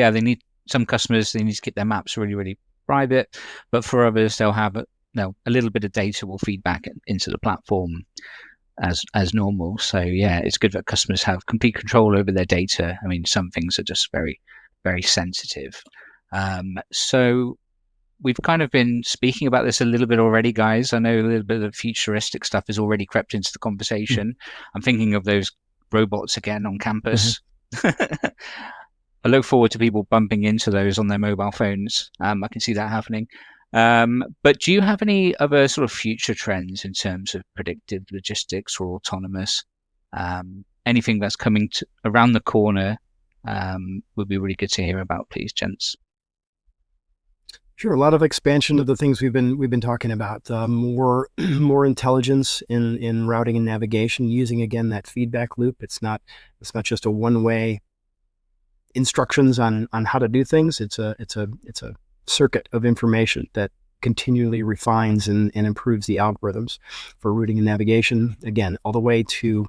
some customers, they need to keep their maps really, really private, but for others, they'll have a little bit of data will feed back into the platform as normal. So yeah, it's good that customers have complete control over their data. I mean, some things are just very, very sensitive. So we've kind of been speaking about this a little bit already, guys. I know a little bit of futuristic stuff has already crept into the conversation. I'm thinking of those robots again on campus. I look forward to people bumping into those on their mobile phones. I can see that happening. But do you have any other sort of future trends in terms of predictive logistics or autonomous? Anything that's coming around the corner would be really good to hear about, please, gents. Sure, a lot of expansion of the things we've been talking about. More intelligence in routing and navigation, using again that feedback loop. It's not just a one-way instructions on how to do things. It's a circuit of information that continually refines and improves the algorithms for routing and navigation. Again, all the way to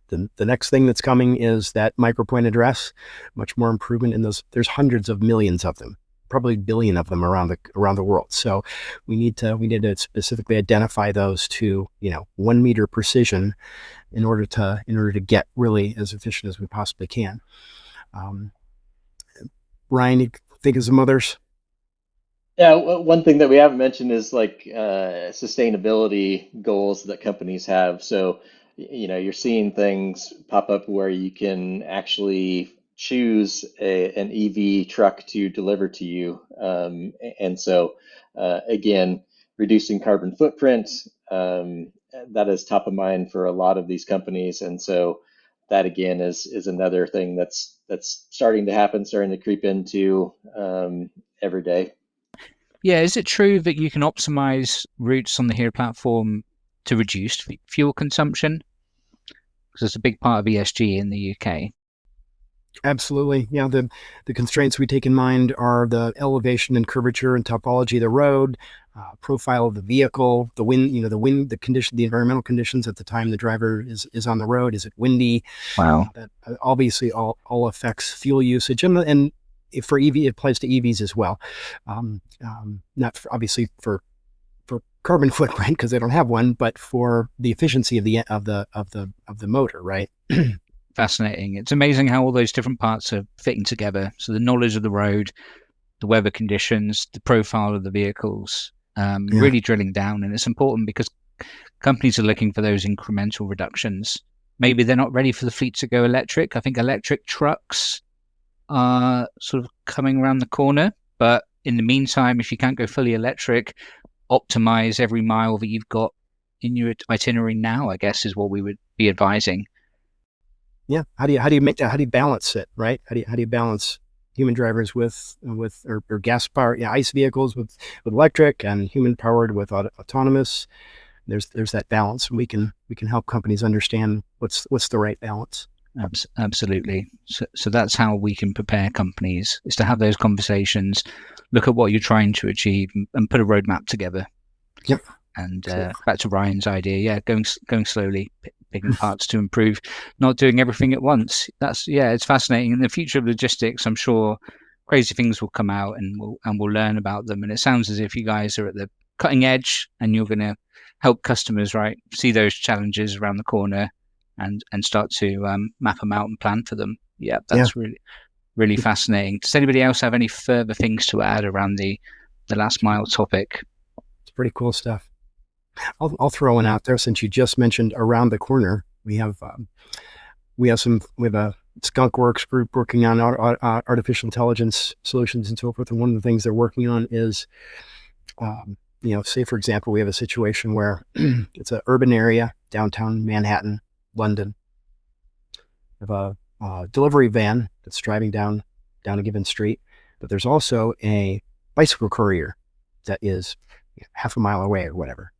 the next thing that's coming is that micropoint address. Much more improvement in those. There's hundreds of millions of them, probably a billion of them around the world. So we need to specifically identify those to 1 meter precision in order to get really as efficient as we possibly can. Ryan, you think of some others? Yeah, one thing that we haven't mentioned is like sustainability goals that companies have. So, you're seeing things pop up where you can actually choose an EV truck to deliver to you. And so, again, reducing carbon footprint, that is top of mind for a lot of these companies. And so that again is another thing that's starting to happen, starting to creep into every day. Yeah, is it true that you can optimize routes on the Here platform to reduce fuel consumption? Because it's a big part of ESG in the UK. Absolutely. Yeah, the constraints we take in mind are the elevation and curvature and topology of the road, profile of the vehicle, the wind, the condition, the environmental conditions at the time the driver is on the road. Is it windy? Wow. That obviously all affects fuel usage, and for EV, it applies to EVs as well. Not obviously for carbon footprint because they don't have one, but for the efficiency of the motor, right? Fascinating. It's amazing how all those different parts are fitting together. So the knowledge of the road, the weather conditions, the profile of the vehicles, really drilling down. And it's important because companies are looking for those incremental reductions. Maybe they're not ready for the fleet to go electric. I think electric trucks are sort of coming around the corner. But in the meantime, if you can't go fully electric, optimize every mile that you've got in your itinerary now, I guess, is what we would be advising. Yeah. How do you make that? How do you balance it? Right. How do you balance human drivers with or gas powered ICE vehicles with electric and human powered with autonomous? There's that balance. We can help companies understand what's the right balance. Absolutely. So that's how we can prepare companies, is to have those conversations, look at what you're trying to achieve, and put a roadmap together. Yep. And back to Ryan's idea, going slowly, picking parts to improve, not doing everything at once. It's fascinating. In the future of logistics, I'm sure crazy things will come out, and we'll learn about them. And it sounds as if you guys are at the cutting edge, and you're going to help customers, right, see those challenges around the corner, and start to map them out and plan for them. Yeah, that's really, really fascinating. Does anybody else have any further things to add around the last mile topic? It's pretty cool stuff. I'll throw one out there since you just mentioned around the corner. We have a Skunk Works group working on artificial intelligence solutions and so forth. And one of the things they're working on is, say for example, we have a situation where it's an urban area, downtown Manhattan, London. We have a delivery van that's driving down a given street, but there's also a bicycle courier that is half a mile away or whatever.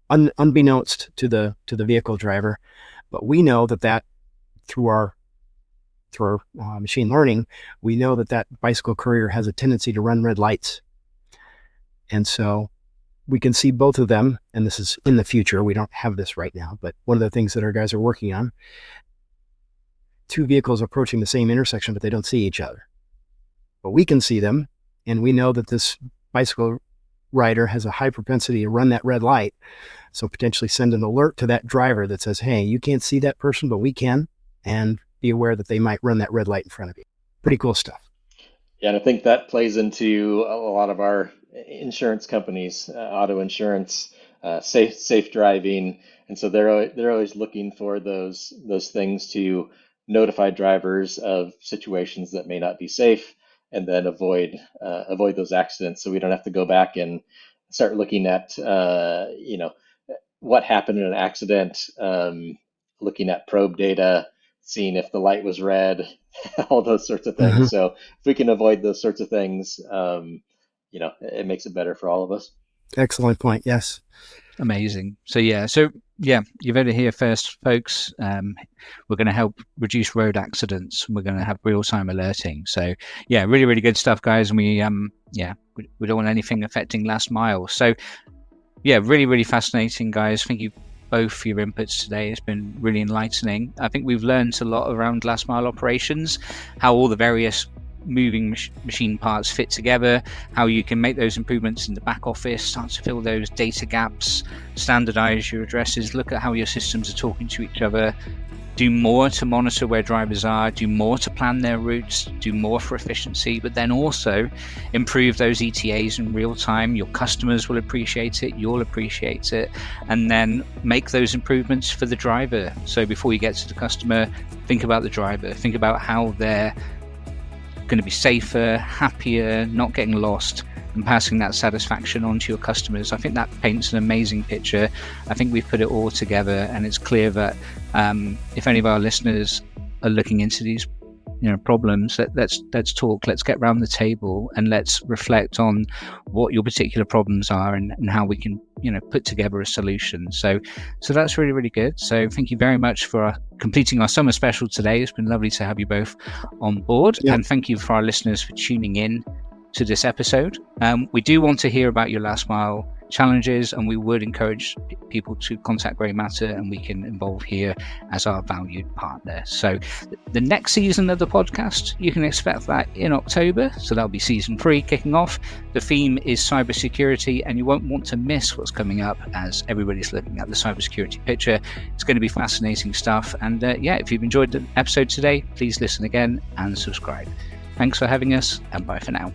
Unbeknownst to the vehicle driver, but we know that through our machine learning, we know that bicycle courier has a tendency to run red lights, and so we can see both of them. And this is in the future; we don't have this right now, but one of the things that our guys are working on: two vehicles approaching the same intersection, but they don't see each other, but we can see them, and we know that this bicycle rider has a high propensity to run that red light. So potentially send an alert to that driver that says, hey, you can't see that person, but we can, and be aware that they might run that red light in front of you. Pretty cool stuff. Yeah, and I think that plays into a lot of our insurance companies, auto insurance, safe driving, and so they're always looking for those things to notify drivers of situations that may not be safe, and then avoid those accidents, so we don't have to go back and start looking at what happened in an accident, looking at probe data, seeing if the light was red, all those sorts of Mhm. things. So if we can avoid those sorts of things, it makes it better for all of us. Excellent point. Yes. Amazing. So you've heard it here first, folks. We're going to help reduce road accidents. We're going to have real-time alerting. So yeah, really, really good stuff, guys. And we don't want anything affecting last mile. So yeah, really, really fascinating, guys. Thank you both for your inputs today. It's been really enlightening. I think we've learned a lot around last mile operations, how all the various moving machine parts fit together, how you can make those improvements in the back office, start to fill those data gaps, standardize your addresses, look at how your systems are talking to each other, do more to monitor where drivers are, do more to plan their routes, do more for efficiency, but then also improve those ETAs in real time. Your customers will appreciate it, you'll appreciate it, and then make those improvements for the driver. So before you get to the customer, think about the driver, think about how they're going to be safer, happier, not getting lost, and passing that satisfaction on to your customers. I think that paints an amazing picture. I think we've put it all together, and it's clear that if any of our listeners are looking into these problems, let's talk, let's get around the table and let's reflect on what your particular problems are and how we can put together a solution. So that's really, really good. So thank you very much for completing our summer special today. It's been lovely to have you both on board. Yeah. And thank you for our listeners for tuning in to this episode. We do want to hear about your last mile challenges, and we would encourage people to contact Grey Matter, and we can involve here as our valued partner. So the next season of the podcast, you can expect that in October. So that'll be season 3 kicking off. The theme is cybersecurity, and you won't want to miss what's coming up as everybody's looking at the cybersecurity picture. It's going to be fascinating stuff. And if you've enjoyed the episode today, please listen again and subscribe. Thanks for having us, and bye for now.